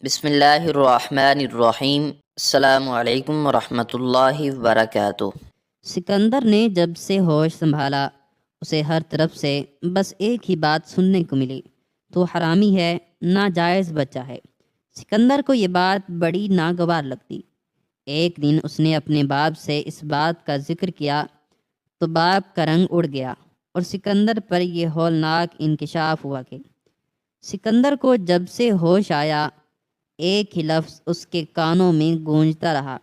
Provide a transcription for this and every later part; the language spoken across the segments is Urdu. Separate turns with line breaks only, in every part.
بسم اللہ الرحمن الرحیم۔ السلام علیکم ورحمۃ اللہ وبرکاتہ۔
سکندر نے جب سے ہوش سنبھالا اسے ہر طرف سے بس ایک ہی بات سننے کو ملی، تو حرامی ہے، ناجائز بچہ ہے۔ سکندر کو یہ بات بڑی ناگوار لگتی۔ ایک دن اس نے اپنے باپ سے اس بات کا ذکر کیا تو باپ کا رنگ اڑ گیا اور سکندر پر یہ ہولناک انکشاف ہوا کہ سکندر کو جب سے ہوش آیا ایک ہی لفظ اس کے کانوں میں گونجتا رہا،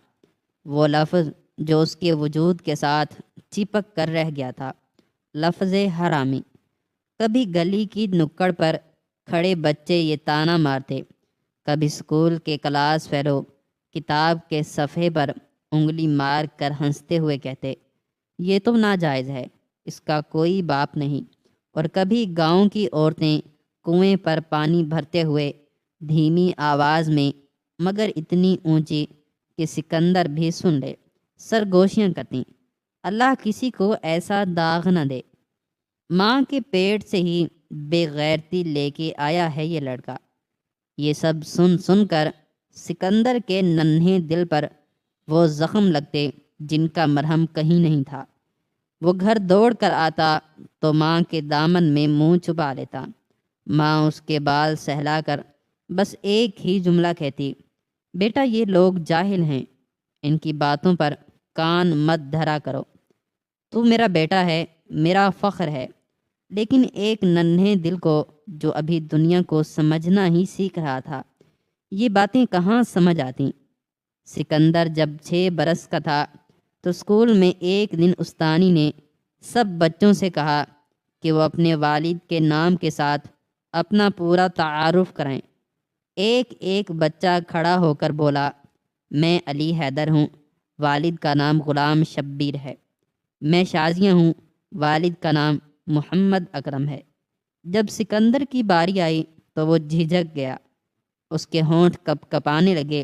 وہ لفظ جو اس کے وجود کے ساتھ چپک کر رہ گیا تھا، لفظ حرامی۔ کبھی گلی کی نکڑ پر کھڑے بچے یہ طعنہ مارتے، کبھی اسکول کے کلاس فیلو کتاب کے صفحے پر انگلی مار کر ہنستے ہوئے کہتے، یہ تو ناجائز ہے، اس کا کوئی باپ نہیں۔ اور کبھی گاؤں کی عورتیں کنویں پر پانی بھرتے ہوئے دھیمی آواز میں مگر اتنی اونچی کہ سکندر بھی سن لے سرگوشیاں کرتیں، اللہ کسی کو ایسا داغ نہ دے، ماں کے پیٹ سے ہی بے غیرتی لے کے آیا ہے یہ لڑکا۔ یہ سب سن سن کر سکندر کے ننھے دل پر وہ زخم لگتے جن کا مرہم کہیں نہیں تھا۔ وہ گھر دوڑ کر آتا تو ماں کے دامن میں منہ چھپا لیتا۔ ماں اس کے بال سہلا کر بس ایک ہی جملہ کہتی، بیٹا یہ لوگ جاہل ہیں، ان کی باتوں پر کان مت دھرا کرو، تو میرا بیٹا ہے، میرا فخر ہے۔ لیکن ایک ننھے دل کو جو ابھی دنیا کو سمجھنا ہی سیکھ رہا تھا، یہ باتیں کہاں سمجھ آتیں۔ سکندر جب 6 برس کا تھا تو اسکول میں ایک دن استانی نے سب بچوں سے کہا کہ وہ اپنے والد کے نام کے ساتھ اپنا پورا تعارف کرائیں۔ ایک ایک بچہ کھڑا ہو کر بولا، میں علی حیدر ہوں، والد کا نام غلام شبیر ہے۔ میں شازیہ ہوں، والد کا نام محمد اکرم ہے۔ جب سکندر کی باری آئی تو وہ جھجک گیا، اس کے ہونٹ کپ کپانے لگے۔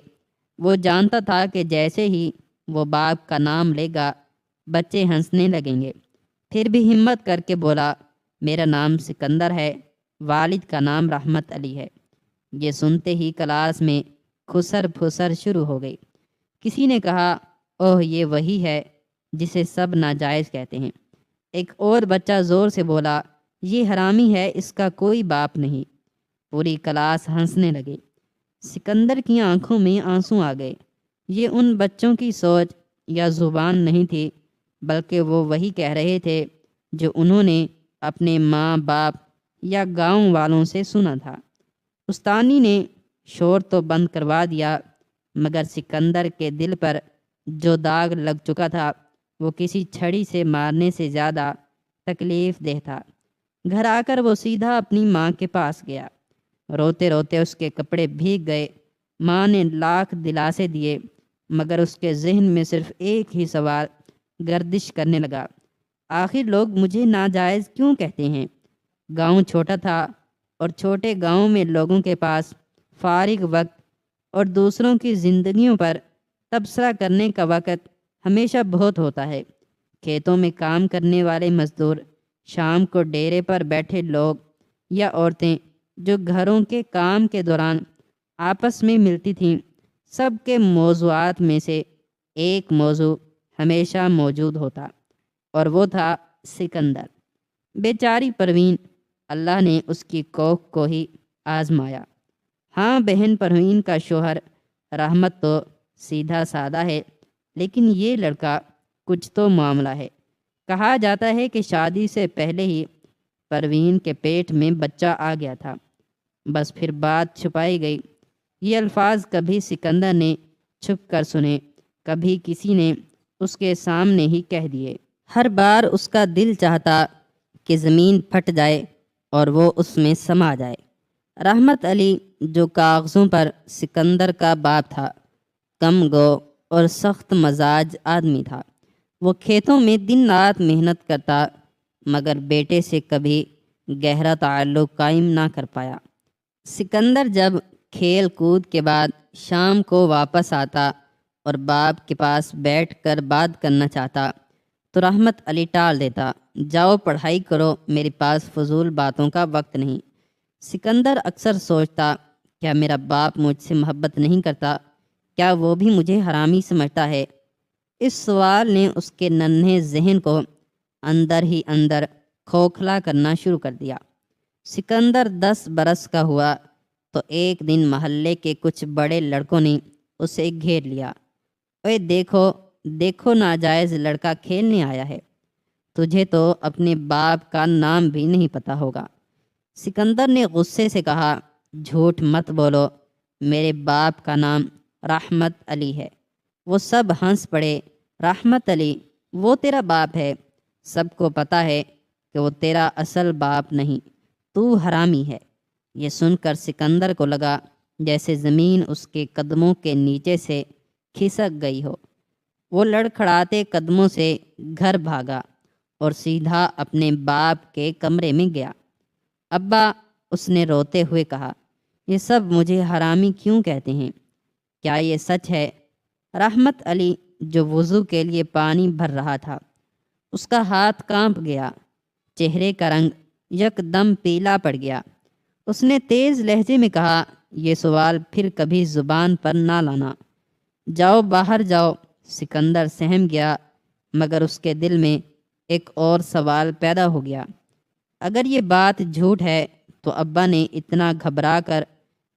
وہ جانتا تھا کہ جیسے ہی وہ باپ کا نام لے گا بچے ہنسنے لگیں گے، پھر بھی ہمت کر کے بولا، میرا نام سکندر ہے، والد کا نام رحمت علی ہے۔ یہ سنتے ہی کلاس میں خسر پھسر شروع ہو گئی۔ کسی نے کہا، اوہ یہ وہی ہے جسے سب ناجائز کہتے ہیں۔ ایک اور بچہ زور سے بولا، یہ حرامی ہے، اس کا کوئی باپ نہیں۔ پوری کلاس ہنسنے لگی۔ سکندر کی آنکھوں میں آنسو آ گئے۔ یہ ان بچوں کی سوچ یا زبان نہیں تھی، بلکہ وہ وہی کہہ رہے تھے جو انہوں نے اپنے ماں باپ یا گاؤں والوں سے سنا تھا۔ استانی نے شور تو بند کروا دیا، مگر سکندر کے دل پر جو داغ لگ چکا تھا وہ کسی چھڑی سے مارنے سے زیادہ تکلیف دہ تھا۔ گھر آ کر وہ سیدھا اپنی ماں کے پاس گیا۔ روتے روتے اس کے کپڑے بھیگ گئے۔ ماں نے لاکھ دلاسے دیے، مگر اس کے ذہن میں صرف ایک ہی سوال گردش کرنے لگا، آخر لوگ مجھے ناجائز کیوں کہتے ہیں؟ گاؤں چھوٹا تھا اور چھوٹے گاؤں میں لوگوں کے پاس فارغ وقت اور دوسروں کی زندگیوں پر تبصرہ کرنے کا وقت ہمیشہ بہت ہوتا ہے۔ کھیتوں میں کام کرنے والے مزدور، شام کو ڈیرے پر بیٹھے لوگ یا عورتیں جو گھروں کے کام کے دوران آپس میں ملتی تھیں، سب کے موضوعات میں سے ایک موضوع ہمیشہ موجود ہوتا، اور وہ تھا سکندر۔ بیچاری پروین، اللہ نے اس کی کوکھ کو ہی آزمایا۔ ہاں، بہن پروین کا شوہر رحمت تو سیدھا سادہ ہے، لیکن یہ لڑکا کچھ تو معاملہ ہے۔ کہا جاتا ہے کہ شادی سے پہلے ہی پروین کے پیٹ میں بچہ آ گیا تھا، بس پھر بات چھپائی گئی۔ یہ الفاظ کبھی سکندر نے چھپ کر سنے، کبھی کسی نے اس کے سامنے ہی کہہ دیے۔ ہر بار اس کا دل چاہتا کہ زمین پھٹ جائے اور وہ اس میں سما جائے۔ رحمت علی جو کاغذوں پر سکندر کا باپ تھا، کم گو اور سخت مزاج آدمی تھا۔ وہ کھیتوں میں دن رات محنت کرتا، مگر بیٹے سے کبھی گہرا تعلق قائم نہ کر پایا۔ سکندر جب کھیل کود کے بعد شام کو واپس آتا اور باپ کے پاس بیٹھ کر بات کرنا چاہتا تو رحمت علی ٹال دیتا، جاؤ پڑھائی کرو، میرے پاس فضول باتوں کا وقت نہیں۔ سکندر اکثر سوچتا کیا میرا باپ مجھ سے محبت نہیں کرتا؟ کیا وہ بھی مجھے حرامی سمجھتا ہے؟ اس سوال نے اس کے ننھے ذہن کو اندر ہی اندر کھوکھلا کرنا شروع کر دیا۔ سکندر 10 برس کا ہوا تو ایک دن محلے کے کچھ بڑے لڑکوں نے اسے گھیر لیا۔ اوے دیکھو دیکھو، ناجائز لڑکا کھیلنے آیا ہے، تجھے تو اپنے باپ کا نام بھی نہیں پتہ ہوگا۔ سکندر نے غصے سے کہا، جھوٹ مت بولو، میرے باپ کا نام رحمت علی ہے۔ وہ سب ہنس پڑے۔ رحمت علی؟ وہ تیرا باپ ہے، سب کو پتہ ہے کہ وہ تیرا اصل باپ نہیں، تو حرامی ہے۔ یہ سن کر سکندر کو لگا جیسے زمین اس کے قدموں کے نیچے سے کھسک گئی ہو۔ وہ لڑکھڑاتے قدموں سے گھر بھاگا اور سیدھا اپنے باپ کے کمرے میں گیا۔ ابا، اس نے روتے ہوئے کہا، یہ سب مجھے حرامی کیوں کہتے ہیں؟ کیا یہ سچ ہے؟ رحمت علی جو وضو کے لیے پانی بھر رہا تھا، اس کا ہاتھ کانپ گیا، چہرے کا رنگ یک دم پیلا پڑ گیا۔ اس نے تیز لہجے میں کہا، یہ سوال پھر کبھی زبان پر نہ لانا، جاؤ باہر جاؤ۔ سکندر سہم گیا، مگر اس کے دل میں ایک اور سوال پیدا ہو گیا۔ اگر یہ بات جھوٹ ہے تو ابا نے اتنا گھبرا کر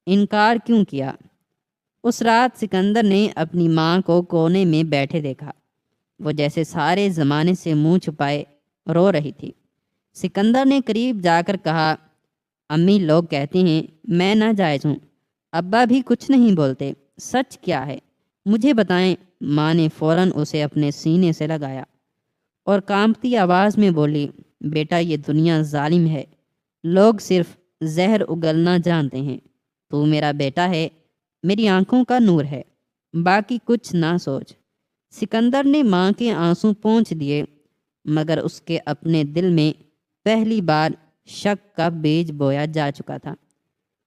انکار کیوں کیا؟ اس رات سکندر نے اپنی ماں کو کونے میں بیٹھے دیکھا۔ وہ جیسے سارے زمانے سے منہ چھپائے رو رہی تھی۔ سکندر نے قریب جا کر کہا، امی لوگ کہتے ہیں میں ناجائز ہوں، ابا بھی کچھ نہیں بولتے، سچ کیا ہے؟ مجھے بتائیں۔ ماں نے فوراً اسے اپنے سینے سے لگایا اور کانپتی آواز میں بولی، بیٹا یہ دنیا ظالم ہے، لوگ صرف زہر اگلنا جانتے ہیں۔ تو میرا بیٹا ہے، میری آنکھوں کا نور ہے، باقی کچھ نہ سوچ۔ سکندر نے ماں کے آنسو پونچھ دیے، مگر اس کے اپنے دل میں پہلی بار شک کا بیج بویا جا چکا تھا۔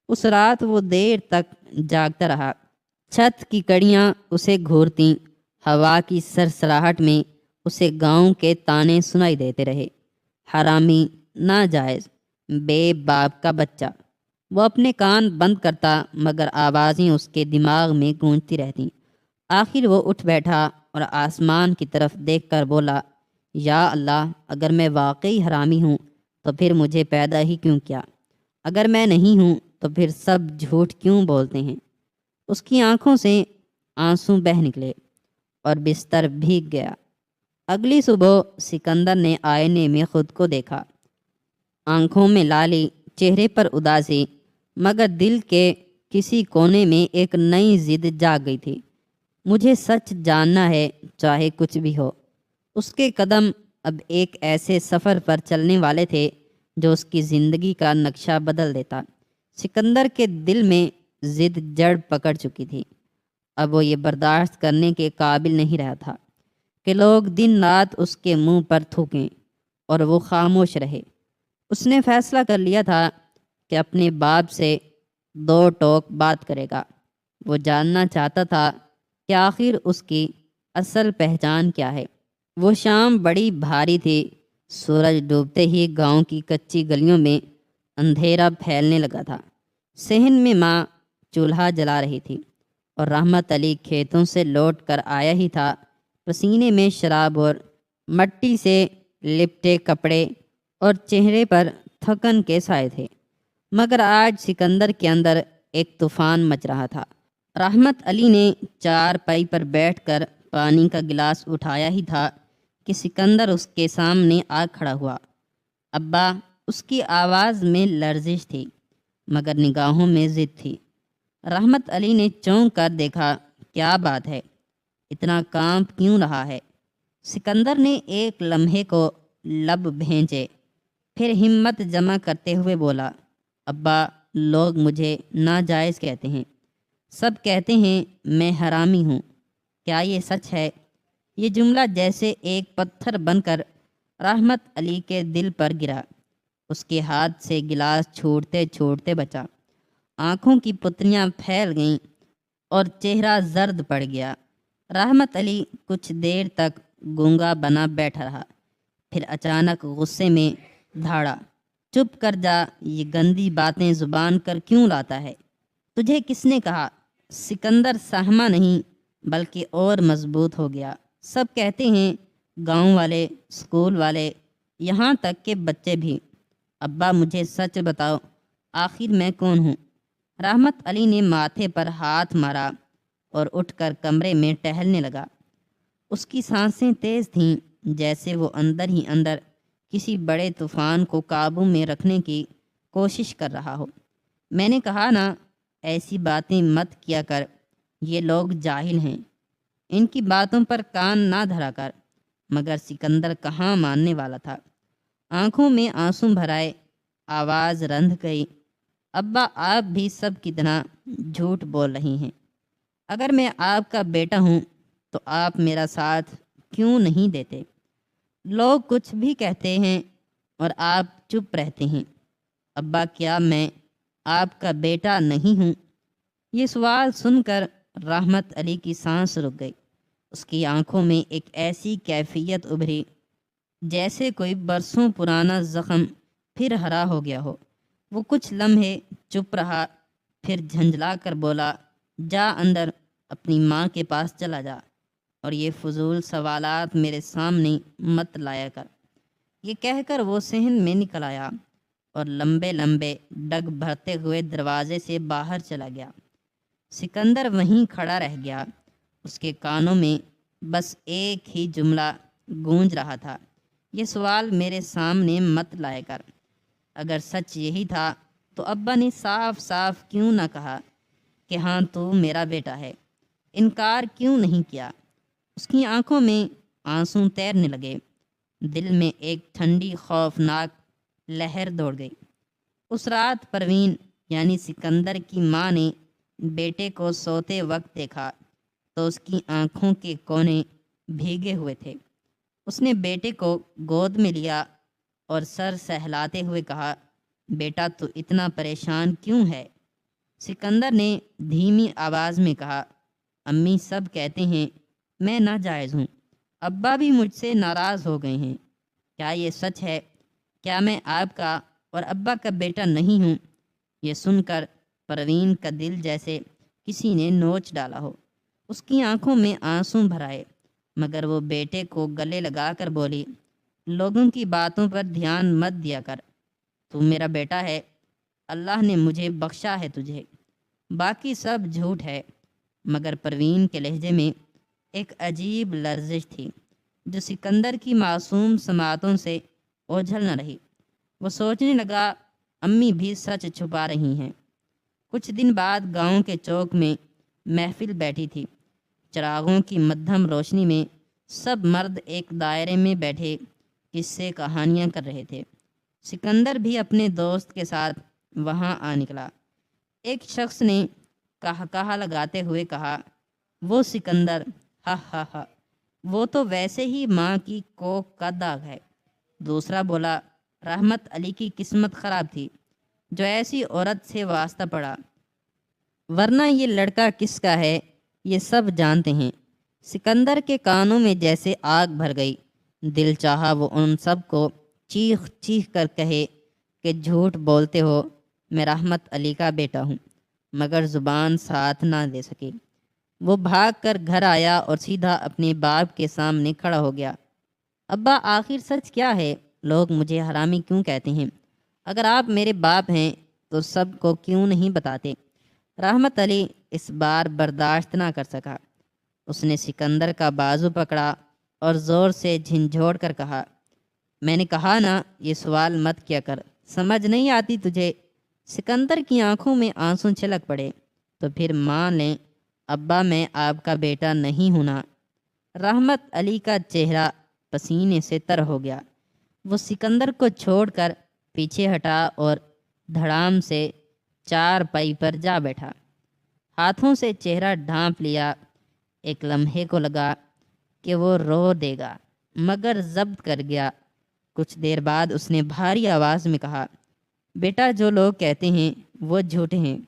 اس رات وہ دیر تک جاگتا رہا۔ چھت کی کڑیاں اسے گھورتیں، ہوا کی سرسراہٹ میں اسے گاؤں کے تانے سنائی دیتے رہے، حرامی، ناجائز، بے باپ کا بچہ۔ وہ اپنے کان بند کرتا مگر آوازیں اس کے دماغ میں گونجتی رہتیں۔ آخر وہ اٹھ بیٹھا اور آسمان کی طرف دیکھ کر بولا، یا اللہ، اگر میں واقعی حرامی ہوں تو پھر مجھے پیدا ہی کیوں کیا؟ اگر میں نہیں ہوں تو پھر سب جھوٹ کیوں بولتے ہیں؟ اس کی آنکھوں سے آنسو بہہ نکلے اور بستر بھیگ گیا۔ اگلی صبح سکندر نے آئینے میں خود کو دیکھا۔ آنکھوں میں لالی، چہرے پر اداسی، مگر دل کے کسی کونے میں ایک نئی ضد جاگ گئی تھی۔ مجھے سچ جاننا ہے، چاہے کچھ بھی ہو۔ اس کے قدم اب ایک ایسے سفر پر چلنے والے تھے جو اس کی زندگی کا نقشہ بدل دیتا۔ سکندر کے دل میں ضد جڑ پکڑ چکی تھی۔ اب وہ یہ برداشت کرنے کے قابل نہیں رہا تھا کہ لوگ دن رات اس کے منہ پر تھوکیں اور وہ خاموش رہے۔ اس نے فیصلہ کر لیا تھا کہ اپنے باپ سے دو ٹوک بات کرے گا۔ وہ جاننا چاہتا تھا کہ آخر اس کی اصل پہچان کیا ہے۔ وہ شام بڑی بھاری تھی۔ سورج ڈوبتے ہی گاؤں کی کچی گلیوں میں اندھیرا پھیلنے لگا تھا۔ صحن میں ماں چولہا جلا رہی تھی اور رحمت علی کھیتوں سے لوٹ کر آیا ہی تھا۔ پسینے میں شراب اور مٹی سے لپٹے کپڑے اور چہرے پر تھکن کے سائے تھے، مگر آج سکندر کے اندر ایک طوفان مچ رہا تھا۔ رحمت علی نے چارپائی پر بیٹھ کر پانی کا گلاس اٹھایا ہی تھا کہ سکندر اس کے سامنے آ کھڑا ہوا۔ ابا، اس کی آواز میں لرزش تھی مگر نگاہوں میں ضد تھی۔ رحمت علی نے چونک کر دیکھا، کیا بات ہے، اتنا کانپ کیوں رہا ہے؟ سکندر نے ایک لمحے کو لب بھینچے، پھر ہمت جمع کرتے ہوئے بولا، ابا، لوگ مجھے ناجائز کہتے ہیں، سب کہتے ہیں میں حرامی ہوں، کیا یہ سچ ہے؟ یہ جملہ جیسے ایک پتھر بن کر رحمت علی کے دل پر گرا۔ اس کے ہاتھ سے گلاس چھوٹتے چھوٹتے بچا، آنکھوں کی پتلیاں پھیل گئیں اور چہرہ زرد پڑ گیا۔ رحمت علی کچھ دیر تک گونگا بنا بیٹھا رہا، پھر اچانک غصے میں دھاڑا، چپ کر جا، یہ گندی باتیں زبان کر کیوں لاتا ہے؟ تجھے کس نے کہا؟ سکندر سہما نہیں بلکہ اور مضبوط ہو گیا۔ سب کہتے ہیں، گاؤں والے، اسکول والے، یہاں تک کہ بچے بھی۔ ابا مجھے سچ بتاؤ، آخر میں کون ہوں؟ رحمت علی نے ماتھے پر ہاتھ مارا اور اٹھ کر کمرے میں ٹہلنے لگا۔ اس کی سانسیں تیز تھیں، جیسے وہ اندر ہی اندر کسی بڑے طوفان کو قابو میں رکھنے کی کوشش کر رہا ہو۔ میں نے کہا نا، ایسی باتیں مت کیا کر، یہ لوگ جاہل ہیں، ان کی باتوں پر کان نہ دھرا کر۔ مگر سکندر کہاں ماننے والا تھا۔ آنکھوں میں آنسو بھرائے آواز رندھ گئی، ابا آپ بھی سب کی طرح جھوٹ بول رہی ہیں۔ اگر میں آپ کا بیٹا ہوں تو آپ میرا ساتھ کیوں نہیں دیتے؟ لوگ کچھ بھی کہتے ہیں اور آپ چپ رہتے ہیں۔ ابا کیا میں آپ کا بیٹا نہیں ہوں؟ یہ سوال سن کر رحمت علی کی سانس رک گئی۔ اس کی آنکھوں میں ایک ایسی کیفیت ابھری جیسے کوئی برسوں پرانا زخم پھر ہرا ہو گیا ہو۔ وہ کچھ لمحے چپ رہا، پھر جھنجھلا کر بولا، جا اندر، اپنی ماں کے پاس چلا جا، اور یہ فضول سوالات میرے سامنے مت لایا کر۔ یہ کہہ کر وہ صحن میں نکل آیا اور لمبے لمبے ڈگ بھرتے ہوئے دروازے سے باہر چلا گیا۔ سکندر وہیں کھڑا رہ گیا۔ اس کے کانوں میں بس ایک ہی جملہ گونج رہا تھا، یہ سوال میرے سامنے مت لائے کر۔ اگر سچ یہی تھا تو ابا نے صاف صاف کیوں نہ کہا کہ ہاں تو میرا بیٹا ہے؟ انکار کیوں نہیں کیا؟ اس کی آنکھوں میں آنسو تیرنے لگے، دل میں ایک ٹھنڈی خوفناک لہر دوڑ گئی۔ اس رات پروین یعنی سکندر کی ماں نے بیٹے کو سوتے وقت دیکھا تو اس کی آنکھوں کے کونے بھیگے ہوئے تھے۔ اس نے بیٹے کو گود میں لیا اور سر سہلاتے ہوئے کہا، بیٹا تو اتنا پریشان کیوں ہے؟ سکندر نے دھیمی آواز میں کہا، امی سب کہتے ہیں میں ناجائز ہوں، ابا بھی مجھ سے ناراض ہو گئے ہیں۔ کیا یہ سچ ہے؟ کیا میں آپ کا اور ابا کا بیٹا نہیں ہوں؟ یہ سن کر پروین کا دل جیسے کسی نے نوچ ڈالا ہو۔ اس کی آنکھوں میں آنسو بھر آئے، مگر وہ بیٹے کو گلے لگا کر بولی، لوگوں کی باتوں پر دھیان مت دیا کر، تو میرا بیٹا ہے، اللہ نے مجھے بخشا ہے تجھے، باقی سب جھوٹ ہے۔ مگر پروین کے لہجے میں ایک عجیب لرزش تھی جو سکندر کی معصوم سماعتوں سے اوجھل نہ رہی۔ وہ سوچنے لگا، امی بھی سچ چھپا رہی ہیں۔ کچھ دن بعد گاؤں کے چوک میں محفل بیٹھی تھی۔ چراغوں کی مدھم روشنی میں سب مرد ایک دائرے میں بیٹھے قصے کہانیاں کر رہے تھے۔ سکندر بھی اپنے دوست کے ساتھ وہاں آ نکلا۔ ایک شخص نے کہا لگاتے ہوئے کہا، وہ سکندر، ہا ہا ہا، وہ تو ویسے ہی ماں کی کوکھ کا داغ ہے۔ دوسرا بولا، رحمت علی کی قسمت خراب تھی جو ایسی عورت سے واسطہ پڑا، ورنہ یہ لڑکا کس کا ہے یہ سب جانتے ہیں۔ سکندر کے کانوں میں جیسے آگ بھر گئی۔ دل چاہا وہ ان سب کو چیخ چیخ کر کہے کہ جھوٹ بولتے ہو، میں رحمت علی کا بیٹا ہوں، مگر زبان ساتھ نہ دے سکی۔ وہ بھاگ کر گھر آیا اور سیدھا اپنے باپ کے سامنے کھڑا ہو گیا۔ ابا آخر سچ کیا ہے؟ لوگ مجھے حرامی کیوں کہتے ہیں؟ اگر آپ میرے باپ ہیں تو سب کو کیوں نہیں بتاتے؟ رحمت علی اس بار برداشت نہ کر سکا۔ اس نے سکندر کا بازو پکڑا اور زور سے جھنجھوڑ کر کہا، میں نے کہا نا، یہ سوال مت کیا کر، سمجھ نہیں آتی تجھے؟ سکندر کی آنکھوں میں آنسو چھلک پڑے۔ تو پھر مان لیں ابا میں آپ کا بیٹا نہیں ہوں نا؟ رحمت علی کا چہرہ پسینے سے تر ہو گیا۔ وہ سکندر کو چھوڑ کر پیچھے ہٹا اور دھڑام سے چار پائی پر جا بیٹھا، ہاتھوں سے چہرہ ڈھانپ لیا۔ ایک لمحے کو لگا کہ وہ رو دے گا، مگر ضبط کر گیا۔ کچھ دیر بعد اس نے بھاری آواز میں کہا، بیٹا جو لوگ کہتے ہیں وہ جھوٹے ہیں،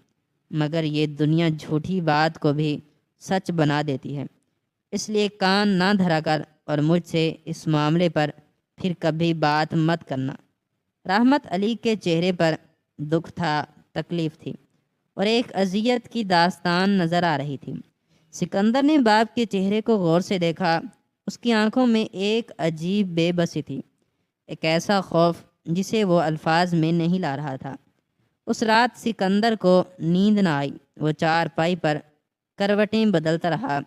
مگر یہ دنیا جھوٹی بات کو بھی سچ بنا دیتی ہے، اس لیے کان نہ دھرا کر اور مجھ سے اس معاملے پر پھر کبھی بات مت کرنا۔ رحمت علی کے چہرے پر دکھ تھا، تکلیف تھی۔ اور ایک اذیت کی داستان نظر آ رہی تھی۔ سکندر نے باپ کے چہرے کو غور سے دیکھا۔ اس کی آنکھوں میں ایک عجیب بے بسی تھی، ایک ایسا خوف جسے وہ الفاظ میں نہیں لا رہا تھا۔ اس رات سکندر کو نیند نہ آئی۔ وہ چارپائی پر کروٹیں بدلتا رہا،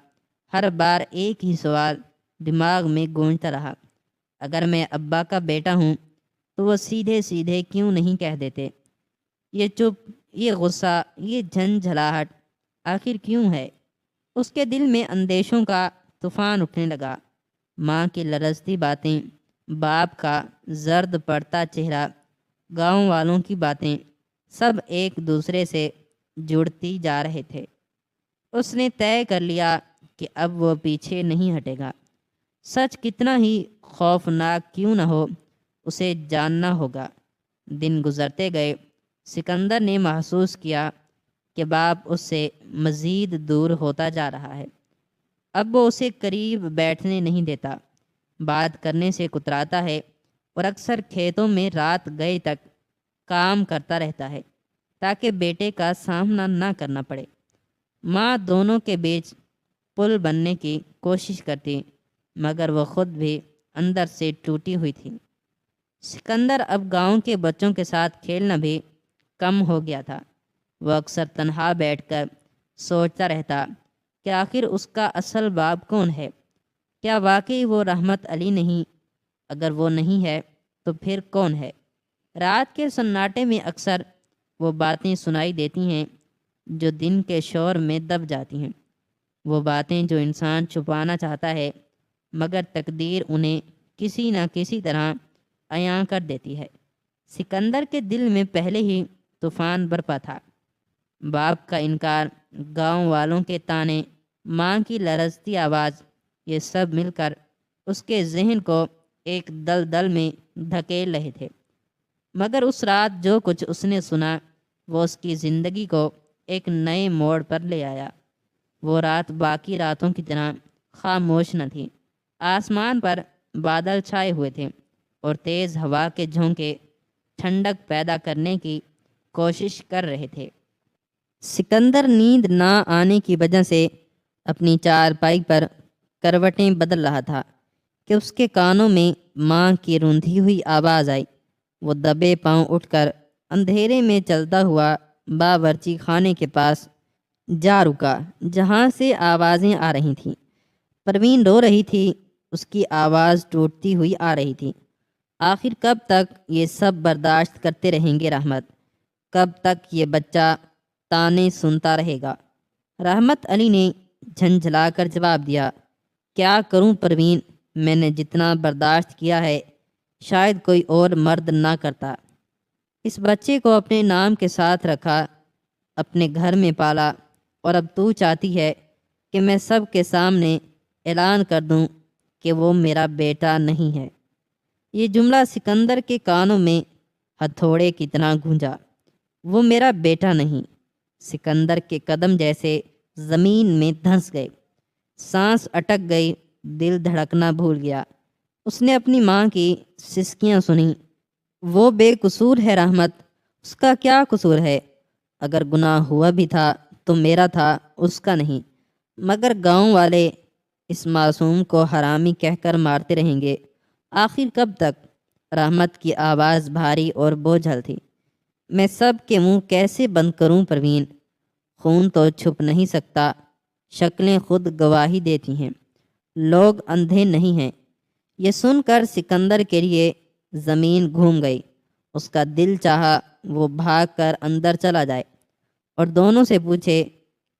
ہر بار ایک ہی سوال دماغ میں گونجتا رہا: اگر میں ابا کا بیٹا ہوں تو وہ سیدھے سیدھے کیوں نہیں کہہ دیتے؟ یہ چپ، یہ غصہ، یہ جھنجھلاہٹ آخر کیوں ہے؟ اس کے دل میں اندیشوں کا طوفان اٹھنے لگا۔ ماں کی لرزتی باتیں، باپ کا زرد پڑتا چہرہ، گاؤں والوں کی باتیں، سب ایک دوسرے سے جڑتی جا رہے تھے۔ اس نے طے کر لیا کہ اب وہ پیچھے نہیں ہٹے گا۔ سچ کتنا ہی خوفناک کیوں نہ ہو، اسے جاننا ہوگا۔ دن گزرتے گئے۔ سکندر نے محسوس کیا کہ باپ اس سے مزید دور ہوتا جا رہا ہے۔ اب وہ اسے قریب بیٹھنے نہیں دیتا، بات کرنے سے کتراتا ہے، اور اکثر کھیتوں میں رات گئے تک کام کرتا رہتا ہے تاکہ بیٹے کا سامنا نہ کرنا پڑے۔ ماں دونوں کے بیچ پل بننے کی کوشش کرتی، مگر وہ خود بھی اندر سے ٹوٹی ہوئی تھی۔ سکندر اب گاؤں کے بچوں کے ساتھ کھیلنا بھی کم ہو گیا تھا۔ وہ اکثر تنہا بیٹھ کر سوچتا رہتا کہ آخر اس کا اصل باپ کون ہے؟ کیا واقعی وہ رحمت علی نہیں؟ اگر وہ نہیں ہے تو پھر کون ہے؟ رات کے سناٹے میں اکثر وہ باتیں سنائی دیتی ہیں جو دن کے شور میں دب جاتی ہیں، وہ باتیں جو انسان چھپانا چاہتا ہے مگر تقدیر انہیں کسی نہ کسی طرح عیاں کر دیتی ہے۔ سکندر کے دل میں پہلے ہی طوفان برپا تھا۔ باپ کا انکار، گاؤں والوں کے طعنے، ماں کی لرزتی آواز، یہ سب مل کر اس کے ذہن کو ایک دلدل میں دھکیل رہے تھے۔ مگر اس رات جو کچھ اس نے سنا وہ اس کی زندگی کو ایک نئے موڑ پر لے آیا۔ وہ رات باقی راتوں کی طرح خاموش نہ تھی۔ آسمان پر بادل چھائے ہوئے تھے اور تیز ہوا کے جھونکے ٹھنڈک پیدا کرنے کی کوشش کر رہے تھے۔ سکندر نیند نہ آنے کی وجہ سے اپنی چارپائی پر کروٹیں بدل رہا تھا کہ اس کے کانوں میں ماں کی روندھی ہوئی آواز آئی۔ وہ دبے پاؤں اٹھ کر اندھیرے میں چلتا ہوا باورچی خانے کے پاس جا رکا جہاں سے آوازیں آ رہی تھیں۔ پروین رو رہی تھی، اس کی آواز ٹوٹتی ہوئی آ رہی تھی۔ آخر کب تک یہ سب برداشت کرتے رہیں گے رحمت؟ کب تک یہ بچہ طعنے سنتا رہے گا؟ رحمت علی نے جھنجھلا کر جواب دیا: کیا کروں پروین، میں نے جتنا برداشت کیا ہے شاید کوئی اور مرد نہ کرتا۔ اس بچے کو اپنے نام کے ساتھ رکھا، اپنے گھر میں پالا، اور اب تو چاہتی ہے کہ میں سب کے سامنے اعلان کر دوں کہ وہ میرا بیٹا نہیں ہے۔ یہ جملہ سکندر کے کانوں میں ہتھوڑے کی طرح گونجا۔ وہ میرا بیٹا نہیں۔ سکندر کے قدم جیسے زمین میں دھنس گئے، سانس اٹک گئی، دل دھڑکنا بھول گیا۔ اس نے اپنی ماں کی سسکیاں سنیں: وہ بے قصور ہے رحمت، اس کا کیا قصور ہے؟ اگر گناہ ہوا بھی تھا تو میرا تھا، اس کا نہیں۔ مگر گاؤں والے اس معصوم کو حرامی کہہ کر مارتے رہیں گے۔ آخر کب تک؟ رحمت کی آواز بھاری اور بوجھل تھی۔ میں سب کے منہ کیسے بند کروں پروین؟ خون تو چھپ نہیں سکتا، شکلیں خود گواہی دیتی ہیں، لوگ اندھے نہیں ہیں۔ یہ سن کر سکندر کے لیے زمین گھوم گئی۔ اس کا دل چاہا وہ بھاگ کر اندر چلا جائے اور دونوں سے پوچھے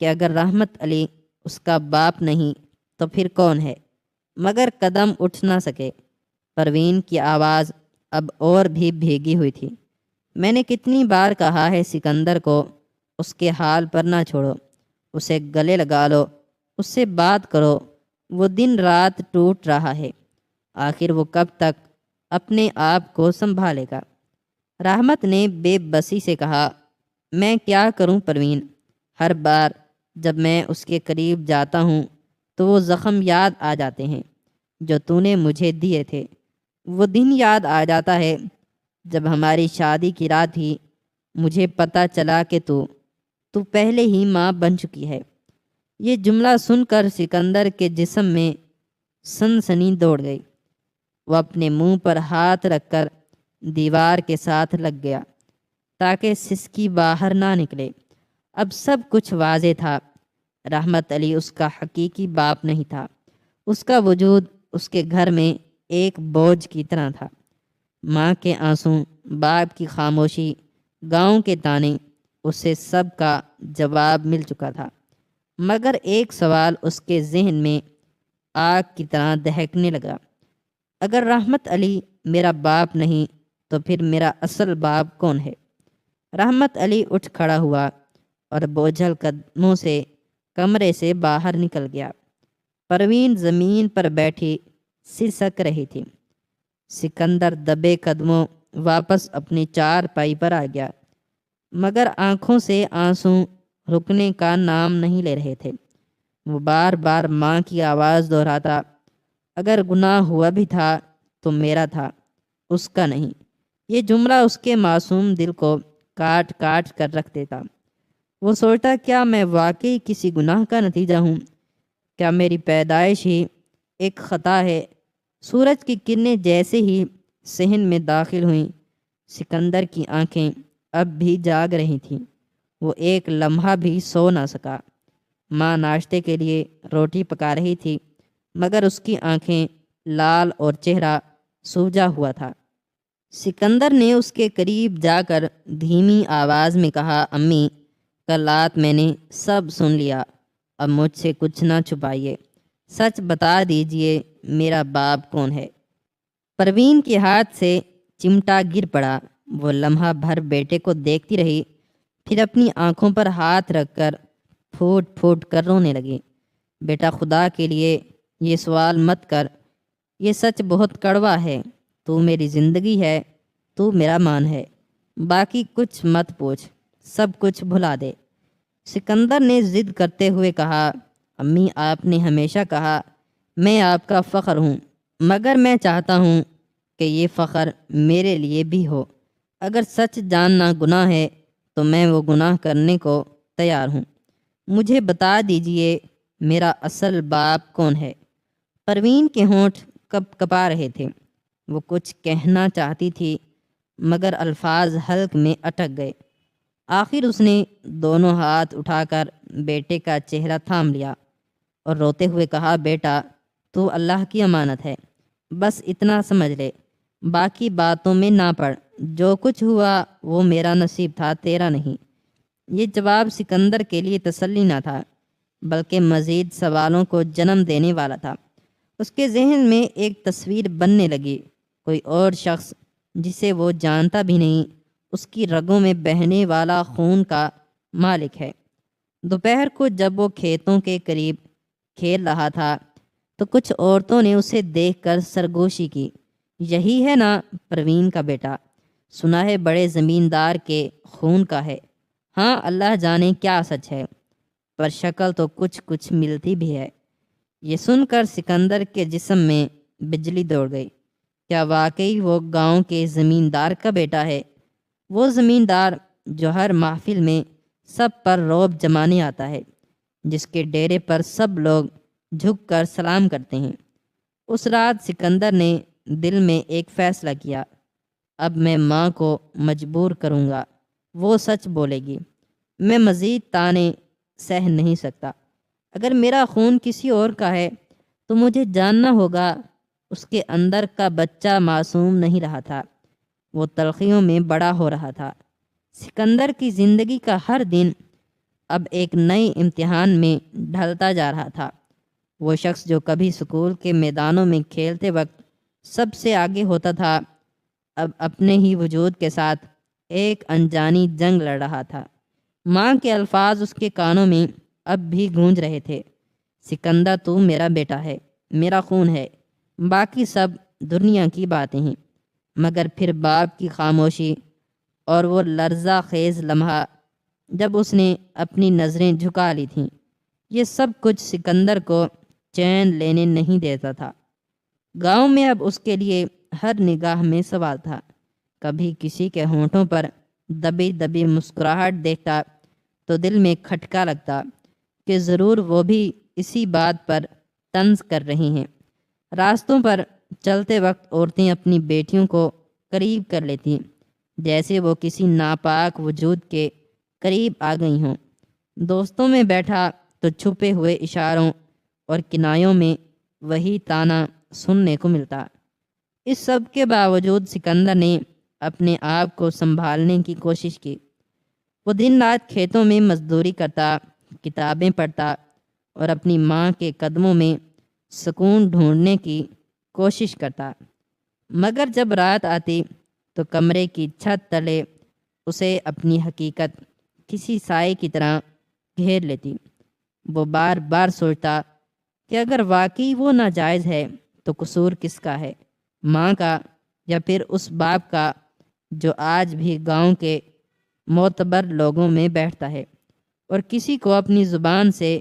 کہ اگر رحمت علی اس کا باپ نہیں تو پھر کون ہے؟ مگر قدم اٹھ نہ سکے۔ پروین کی آواز اب اور بھی بھیگی ہوئی تھی: میں نے کتنی بار کہا ہے سکندر کو اس کے حال پر نہ چھوڑو، اسے گلے لگا لو، اس سے بات کرو۔ وہ دن رات ٹوٹ رہا ہے، آخر وہ کب تک اپنے آپ کو سنبھالے گا؟ رحمت نے بے بسی سے کہا: میں کیا کروں پروین؟ ہر بار جب میں اس کے قریب جاتا ہوں تو وہ زخم یاد آ جاتے ہیں جو تو نے مجھے دیے تھے۔ وہ دن یاد آ جاتا ہے جب ہماری شادی کی رات تھی، مجھے پتہ چلا کہ تو تو پہلے ہی ماں بن چکی ہے۔ یہ جملہ سن کر سکندر کے جسم میں سنسنی دوڑ گئی۔ وہ اپنے منہ پر ہاتھ رکھ کر دیوار کے ساتھ لگ گیا تاکہ سسکی باہر نہ نکلے۔ اب سب کچھ واضح تھا۔ رحمت علی اس کا حقیقی باپ نہیں تھا۔ اس کا وجود اس کے گھر میں ایک بوجھ کی طرح تھا۔ ماں کے آنسو، باپ کی خاموشی، گاؤں کے تانے، اسے سب کا جواب مل چکا تھا، مگر ایک سوال اس کے ذہن میں آگ کی طرح دہکنے لگا۔ اگر رحمت علی میرا باپ نہیں تو پھر میرا اصل باپ کون ہے؟ رحمت علی اٹھ کھڑا ہوا اور بوجھل قدموں سے کمرے سے باہر نکل گیا۔ پروین زمین پر بیٹھی سسک رہی تھی۔ سکندر دبے قدموں واپس اپنی چارپائی پر آ گیا، مگر آنکھوں سے آنسو رکنے کا نام نہیں لے رہے تھے۔ وہ بار بار ماں کی آواز دہراتا، اگر گناہ ہوا بھی تھا تو میرا تھا، اس کا نہیں۔ یہ جملہ اس کے معصوم دل کو کاٹ کاٹ کر رکھ دیتا۔ وہ سوچتا، کیا میں واقعی کسی گناہ کا نتیجہ ہوں؟ کیا میری پیدائش ہی ایک خطا ہے؟ سورج کی کرنیں جیسے ہی صحن میں داخل ہوئیں، سکندر کی آنکھیں اب بھی جاگ رہی تھیں۔ وہ ایک لمحہ بھی سو نہ سکا۔ ماں ناشتے کے لیے روٹی پکا رہی تھی، مگر اس کی آنکھیں لال اور چہرہ سوجا ہوا تھا۔ سکندر نے اس کے قریب جا کر دھیمی آواز میں کہا، امی، کل رات میں نے سب سن لیا، اب مجھ سے کچھ نہ چھپائیے، سچ بتا دیجئے میرا باپ کون ہے؟ پروین کے ہاتھ سے چمٹا گر پڑا۔ وہ لمحہ بھر بیٹے کو دیکھتی رہی، پھر اپنی آنکھوں پر ہاتھ رکھ کر پھوٹ پھوٹ کر رونے لگی۔ بیٹا، خدا کے لیے یہ سوال مت کر، یہ سچ بہت کڑوا ہے۔ تو میری زندگی ہے، تو میرا مان ہے، باقی کچھ مت پوچھ، سب کچھ بھلا دے۔ سکندر نے ضد کرتے ہوئے کہا، امی، آپ نے ہمیشہ کہا میں آپ کا فخر ہوں، مگر میں چاہتا ہوں کہ یہ فخر میرے لیے بھی ہو۔ اگر سچ جاننا گناہ ہے تو میں وہ گناہ کرنے کو تیار ہوں۔ مجھے بتا دیجئے میرا اصل باپ کون ہے؟ پروین کے ہونٹ کپ کپا رہے تھے۔ وہ کچھ کہنا چاہتی تھی، مگر الفاظ حلق میں اٹک گئے۔ آخر اس نے دونوں ہاتھ اٹھا کر بیٹے کا چہرہ تھام لیا اور روتے ہوئے کہا، بیٹا، تو اللہ کی امانت ہے، بس اتنا سمجھ لے، باقی باتوں میں نہ پڑ۔ جو کچھ ہوا وہ میرا نصیب تھا، تیرا نہیں۔ یہ جواب سکندر کے لیے تسلی نہ تھا، بلکہ مزید سوالوں کو جنم دینے والا تھا۔ اس کے ذہن میں ایک تصویر بننے لگی، کوئی اور شخص جسے وہ جانتا بھی نہیں، اس کی رگوں میں بہنے والا خون کا مالک ہے۔ دوپہر کو جب وہ کھیتوں کے قریب کھیل رہا تھا تو کچھ عورتوں نے اسے دیکھ کر سرگوشی کی، یہی ہے نا پروین کا بیٹا؟ سنا ہے بڑے زمیندار کے خون کا ہے۔ ہاں، اللہ جانے کیا سچ ہے، پر شکل تو کچھ کچھ ملتی بھی ہے۔ یہ سن کر سکندر کے جسم میں بجلی دوڑ گئی۔ کیا واقعی وہ گاؤں کے زمیندار کا بیٹا ہے؟ وہ زمیندار جو ہر محفل میں سب پر رعب جمانے آتا ہے، جس کے ڈیرے پر سب لوگ جھک کر سلام کرتے ہیں۔ اس رات سکندر نے دل میں ایک فیصلہ کیا، اب میں ماں کو مجبور کروں گا، وہ سچ بولے گی۔ میں مزید تانے سہ نہیں سکتا۔ اگر میرا خون کسی اور کا ہے تو مجھے جاننا ہوگا اس کے اندر کا بچہ معصوم نہیں رہا تھا، وہ تلخیوں میں بڑا ہو رہا تھا۔ سکندر کی زندگی کا ہر دن اب ایک نئے امتحان میں ڈھلتا جا رہا تھا۔ وہ شخص جو کبھی سکول کے میدانوں میں کھیلتے وقت سب سے آگے ہوتا تھا، اب اپنے ہی وجود کے ساتھ ایک انجانی جنگ لڑ رہا تھا۔ ماں کے الفاظ اس کے کانوں میں اب بھی گونج رہے تھے، سکندر، تو میرا بیٹا ہے، میرا خون ہے، باقی سب دنیا کی باتیں ہیں۔ مگر پھر باپ کی خاموشی اور وہ لرزہ خیز لمحہ جب اس نے اپنی نظریں جھکا لی تھیں، یہ سب کچھ سکندر کو چین لینے نہیں دیتا تھا۔ گاؤں میں اب اس کے لیے ہر نگاہ میں سوال تھا۔ کبھی کسی کے ہونٹوں پر دبی دبی مسکراہٹ دیکھتا، تو دل میں کھٹکا لگتا کہ ضرور وہ بھی اسی بات پر طنز کر رہی ہیں۔ راستوں پر چلتے وقت عورتیں اپنی بیٹیوں کو قریب کر لیتی جیسے وہ کسی ناپاک وجود کے قریب آ گئی ہوں۔ دوستوں میں بیٹھا تو چھپے ہوئے اشاروں اور کنایوں میں وہی تانا سننے کو ملتا۔ اس سب کے باوجود سکندر نے اپنے آپ کو سنبھالنے کی کوشش کی۔ وہ دن رات کھیتوں میں مزدوری کرتا، کتابیں پڑھتا اور اپنی ماں کے قدموں میں سکون ڈھونڈنے کی کوشش کرتا، مگر جب رات آتی تو کمرے کی چھت تلے اسے اپنی حقیقت کسی سائے کی طرح گھیر لیتی۔ وہ بار بار سوچتا کہ اگر واقعی وہ ناجائز ہے تو قصور کس کا ہے، ماں کا یا پھر اس باپ کا جو آج بھی گاؤں کے معتبر لوگوں میں بیٹھتا ہے اور کسی کو اپنی زبان سے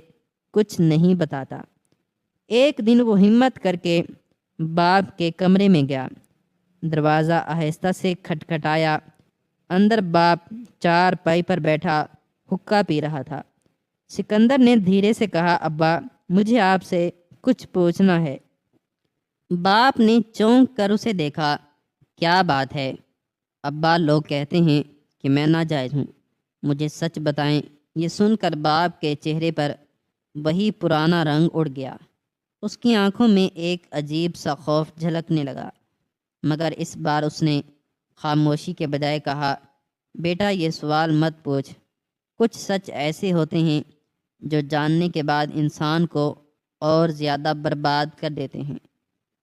کچھ نہیں بتاتا۔ ایک دن وہ ہمت کر کے باپ کے کمرے میں گیا۔ دروازہ آہستہ سے کھٹکھٹایا۔ اندر باپ چار پائی پر بیٹھا حقہ پی رہا تھا۔ سکندر نے دھیرے سے کہا، ابا مجھے آپ سے کچھ پوچھنا ہے۔ باپ نے چونک کر اسے دیکھا۔ کیا بات ہے؟ ابا لوگ کہتے ہیں کہ میں ناجائز ہوں، مجھے سچ بتائیں۔ یہ سن کر باپ کے چہرے پر وہی پرانا رنگ اڑ گیا۔ اس کی آنکھوں میں ایک عجیب سا خوف جھلکنے لگا، مگر اس بار اس نے خاموشی کے بجائے کہا، بیٹا یہ سوال مت پوچھ۔ کچھ سچ ایسے ہوتے ہیں جو جاننے کے بعد انسان کو اور زیادہ برباد کر دیتے ہیں۔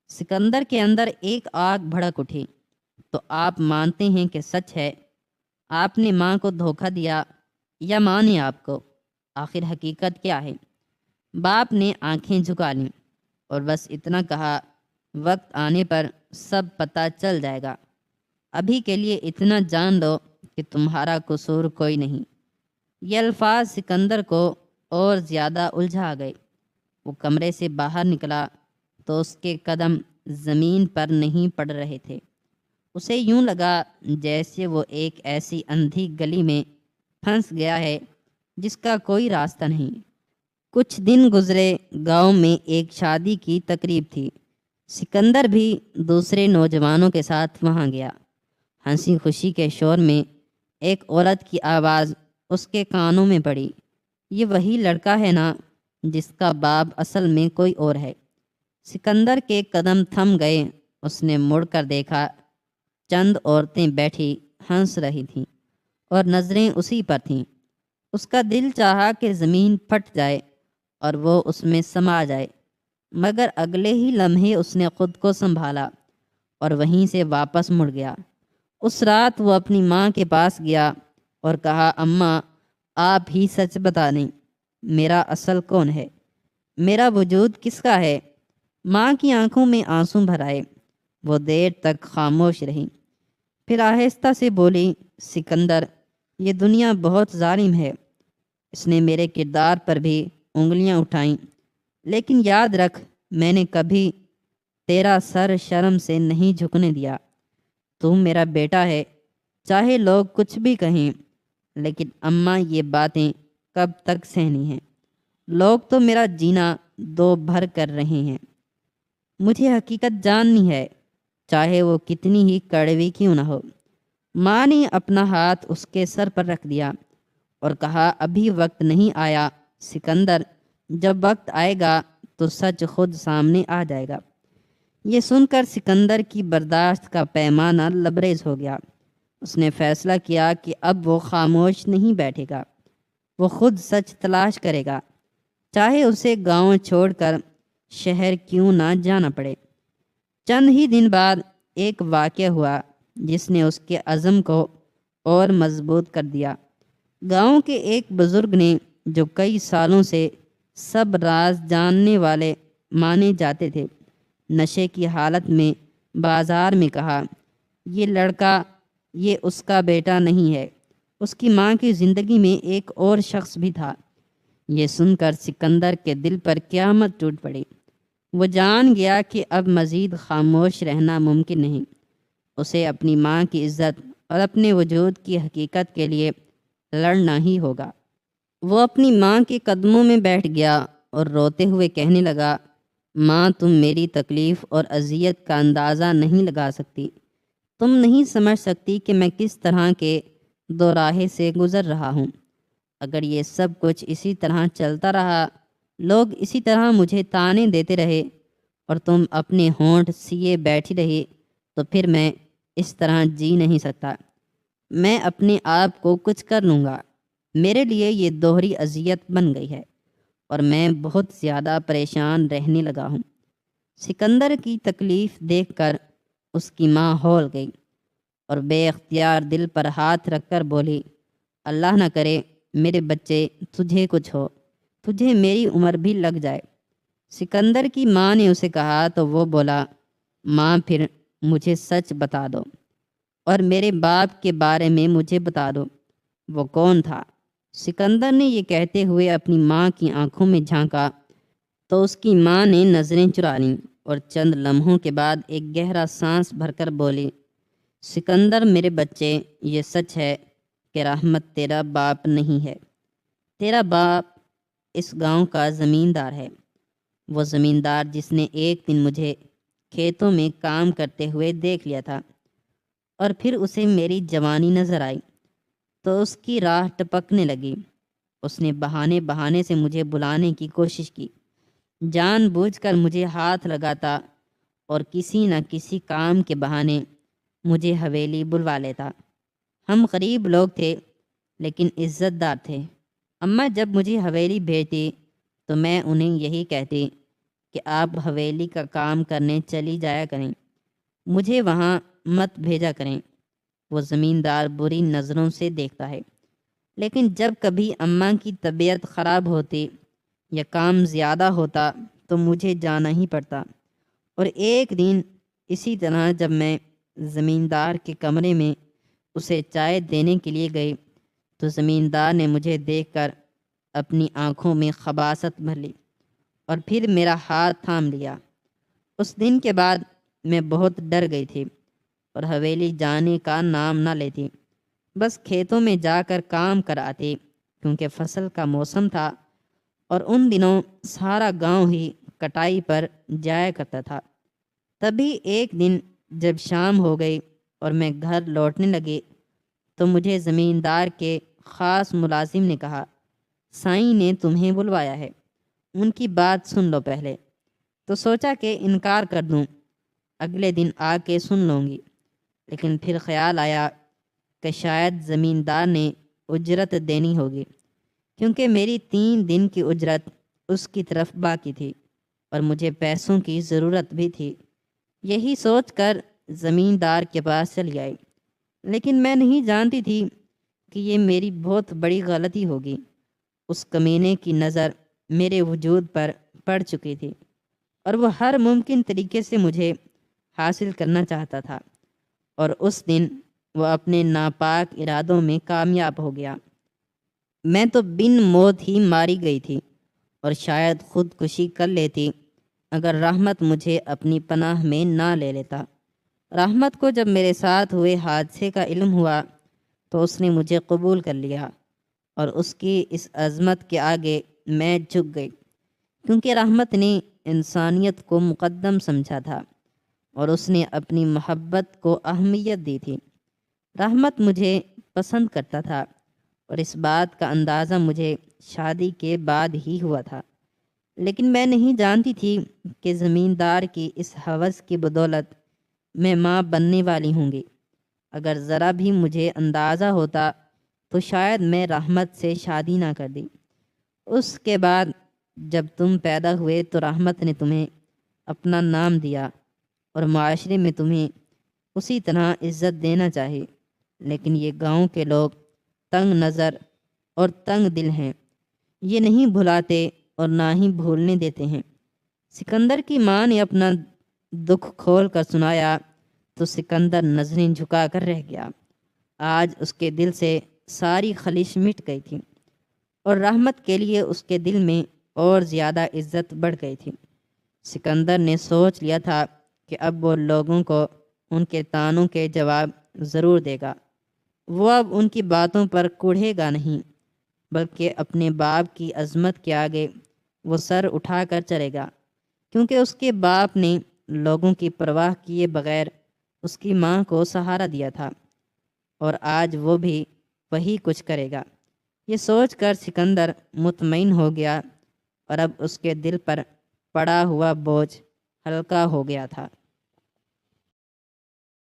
سکندر کے اندر ایک آگ بھڑک اٹھی۔ تو آپ مانتے ہیں کہ سچ ہے؟ آپ نے ماں کو دھوکہ دیا یا ماں نے آپ کو؟ آخر حقیقت کیا ہے؟ باپ نے آنکھیں جھکا لیں اور بس اتنا کہا، وقت آنے پر سب پتہ چل جائے گا۔ ابھی کے لیے اتنا جان لو کہ تمہارا قصور کوئی نہیں۔ یہ الفاظ سکندر کو اور زیادہ الجھا گئے۔ وہ کمرے سے باہر نکلا تو اس کے قدم زمین پر نہیں پڑ رہے تھے۔ اسے یوں لگا جیسے وہ ایک ایسی اندھی گلی میں پھنس گیا ہے جس کا کوئی راستہ نہیں۔ کچھ دن گزرے۔ گاؤں میں ایک شادی کی تقریب تھی۔ سکندر بھی دوسرے نوجوانوں کے ساتھ وہاں گیا۔ ہنسی خوشی کے شور میں ایک عورت کی آواز اس کے کانوں میں پڑی، یہ وہی لڑکا ہے نا جس کا باپ اصل میں کوئی اور ہے؟ سکندر کے قدم تھم گئے۔ اس نے مڑ کر دیکھا، چند عورتیں بیٹھی ہنس رہی تھیں اور نظریں اسی پر تھیں۔ اس کا دل چاہا کہ زمین پھٹ جائے اور وہ اس میں سما جائے، مگر اگلے ہی لمحے اس نے خود کو سنبھالا اور وہیں سے واپس مڑ گیا۔ اس رات وہ اپنی ماں کے پاس گیا اور کہا، اماں آپ ہی سچ بتا دیں، میرا اصل کون ہے؟ میرا وجود کس کا ہے؟ ماں کی آنکھوں میں آنسو بھر آئے۔ وہ دیر تک خاموش رہی، پھر آہستہ سے بولی، سکندر یہ دنیا بہت ظالم ہے۔ اس نے میرے کردار پر بھی انگلیاں اٹھائیں، لیکن یاد رکھ میں نے کبھی تیرا سر شرم سے نہیں جھکنے دیا۔ تم میرا بیٹا ہے، چاہے لوگ کچھ بھی کہیں، لیکن اماں یہ باتیں کب تک سہنی ہیں؟ لوگ تو میرا جینا دو بھر کر رہے ہیں۔ مجھے حقیقت جاننی ہے، چاہے وہ کتنی ہی کڑوی کیوں نہ ہو۔ ماں نے اپنا ہاتھ اس کے سر پر رکھ دیا اور کہا، ابھی وقت نہیں آیا سکندر، جب وقت آئے گا تو سچ خود سامنے آ جائے گا۔ یہ سن کر سکندر کی برداشت کا پیمانہ لبریز ہو گیا۔ اس نے فیصلہ کیا کہ اب وہ خاموش نہیں بیٹھے گا، وہ خود سچ تلاش کرے گا، چاہے اسے گاؤں چھوڑ کر شہر کیوں نہ جانا پڑے۔ چند ہی دن بعد ایک واقعہ ہوا جس نے اس کے عزم کو اور مضبوط کر دیا۔ گاؤں کے ایک بزرگ نے، جو کئی سالوں سے سب راز جاننے والے مانے جاتے تھے، نشے کی حالت میں بازار میں کہا، یہ لڑکا یہ اس کا بیٹا نہیں ہے، اس کی ماں کی زندگی میں ایک اور شخص بھی تھا۔ یہ سن کر سکندر کے دل پر قیامت ٹوٹ پڑی۔ وہ جان گیا کہ اب مزید خاموش رہنا ممکن نہیں۔ اسے اپنی ماں کی عزت اور اپنے وجود کی حقیقت کے لیے لڑنا ہی ہوگا۔ وہ اپنی ماں کے قدموں میں بیٹھ گیا اور روتے ہوئے کہنے لگا، ماں تم میری تکلیف اور اذیت کا اندازہ نہیں لگا سکتی، تم نہیں سمجھ سکتی کہ میں کس طرح کے دو راہے سے گزر رہا ہوں۔ اگر یہ سب کچھ اسی طرح چلتا رہا، لوگ اسی طرح مجھے طعنے دیتے رہے اور تم اپنے ہونٹ سیے بیٹھی رہی، تو پھر میں اس طرح جی نہیں سکتا۔ میں اپنے آپ کو کچھ کر لوں گا۔ میرے لیے یہ دوہری اذیت بن گئی ہے اور میں بہت زیادہ پریشان رہنے لگا ہوں۔ سکندر کی تکلیف دیکھ کر اس کی ماں ہول گئی اور بے اختیار دل پر ہاتھ رکھ کر بولی، اللہ نہ کرے میرے بچے تجھے کچھ ہو، تجھے میری عمر بھی لگ جائے۔ سکندر کی ماں نے اسے کہا تو وہ بولا، ماں پھر مجھے سچ بتا دو اور میرے باپ کے بارے میں مجھے بتا دو، وہ کون تھا؟ سکندر نے یہ کہتے ہوئے اپنی ماں کی آنکھوں میں جھانکا تو اس کی ماں نے نظریں چرا لیں اور چند لمحوں کے بعد ایک گہرا سانس بھر کر بولی، سکندر میرے بچے، یہ سچ ہے کہ رحمت تیرا باپ نہیں ہے۔ تیرا باپ اس گاؤں کا زمیندار ہے، وہ زمیندار جس نے ایک دن مجھے کھیتوں میں کام کرتے ہوئے دیکھ لیا تھا اور پھر اسے میری جوانی نظر آئی تو اس کی راہ ٹپکنے لگی۔ اس نے بہانے بہانے سے مجھے بلانے کی کوشش کی، جان بوجھ کر مجھے ہاتھ لگاتا اور کسی نہ کسی کام کے بہانے مجھے حویلی بلوا لیتا۔ ہم غریب لوگ تھے لیکن عزت دار تھے۔ اماں جب مجھے حویلی بھیجتی تو میں انہیں یہی کہتی کہ آپ حویلی کا کام کرنے چلی جایا کریں، مجھے وہاں مت بھیجا کریں، وہ زمیندار بری نظروں سے دیکھتا ہے۔ لیکن جب کبھی اماں کی طبیعت خراب ہوتی یا کام زیادہ ہوتا تو مجھے جانا ہی پڑتا۔ اور ایک دن اسی طرح جب میں زمیندار کے کمرے میں اسے چائے دینے کے لیے گئی تو زمیندار نے مجھے دیکھ کر اپنی آنکھوں میں خباثت بھر لی اور پھر میرا ہاتھ تھام لیا۔ اس دن کے بعد میں بہت ڈر گئی تھی اور حویلی جانے کا نام نہ لیتی، بس کھیتوں میں جا کر کام کر آتی، کیونکہ فصل کا موسم تھا اور ان دنوں سارا گاؤں ہی کٹائی پر جایا کرتا تھا۔ تبھی ایک دن جب شام ہو گئی اور میں گھر لوٹنے لگی تو مجھے زمیندار کے خاص ملازم نے کہا، سائیں نے تمہیں بلوایا ہے، ان کی بات سن لو پہلے۔ تو سوچا کہ انکار کر دوں، اگلے دن آ کے سن لوں گی، لیکن پھر خیال آیا کہ شاید زمیندار نے اجرت دینی ہوگی، کیونکہ میری 3 دن کی اجرت اس کی طرف باقی تھی اور مجھے پیسوں کی ضرورت بھی تھی۔ یہی سوچ کر زمیندار کے پاس چلی آئی، لیکن میں نہیں جانتی تھی کہ یہ میری بہت بڑی غلطی ہوگی۔ اس کمینے کی نظر میرے وجود پر پڑ چکی تھی اور وہ ہر ممکن طریقے سے مجھے حاصل کرنا چاہتا تھا، اور اس دن وہ اپنے ناپاک ارادوں میں کامیاب ہو گیا۔ میں تو بن موت ہی ماری گئی تھی اور شاید خودکشی کر لیتی اگر رحمت مجھے اپنی پناہ میں نہ لے لیتا۔ رحمت کو جب میرے ساتھ ہوئے حادثے کا علم ہوا تو اس نے مجھے قبول کر لیا اور اس کی اس عظمت کے آگے میں جھک گئی، کیونکہ رحمت نے انسانیت کو مقدم سمجھا تھا اور اس نے اپنی محبت کو اہمیت دی تھی۔ رحمت مجھے پسند کرتا تھا اور اس بات کا اندازہ مجھے شادی کے بعد ہی ہوا تھا، لیکن میں نہیں جانتی تھی کہ زمیندار کی اس ہوس کی بدولت میں ماں بننے والی ہوں گی۔ اگر ذرا بھی مجھے اندازہ ہوتا تو شاید میں رحمت سے شادی نہ کر دی۔ اس کے بعد جب تم پیدا ہوئے تو رحمت نے تمہیں اپنا نام دیا اور معاشرے میں تمہیں اسی طرح عزت دینا چاہیے، لیکن یہ گاؤں کے لوگ تنگ نظر اور تنگ دل ہیں، یہ نہیں بھلاتے اور نہ ہی بھولنے دیتے ہیں۔ سکندر کی ماں نے اپنا دکھ کھول کر سنایا تو سکندر نظریں جھکا کر رہ گیا۔ آج اس کے دل سے ساری خلش مٹ گئی تھی اور رحمت کے لیے اس کے دل میں اور زیادہ عزت بڑھ گئی تھی۔ سکندر نے سوچ لیا تھا کہ اب وہ لوگوں کو ان کے طعنوں کے جواب ضرور دے گا، وہ اب ان کی باتوں پر کوڑھے گا نہیں، بلکہ اپنے باپ کی عظمت کے آگے وہ سر اٹھا کر چلے گا، کیونکہ اس کے باپ نے لوگوں کی پرواہ کیے بغیر اس کی ماں کو سہارا دیا تھا، اور آج وہ بھی وہی کچھ کرے گا۔ یہ سوچ کر سکندر مطمئن ہو گیا، اور اب اس کے دل پر پڑا ہوا بوجھ ہلکا ہو گیا تھا۔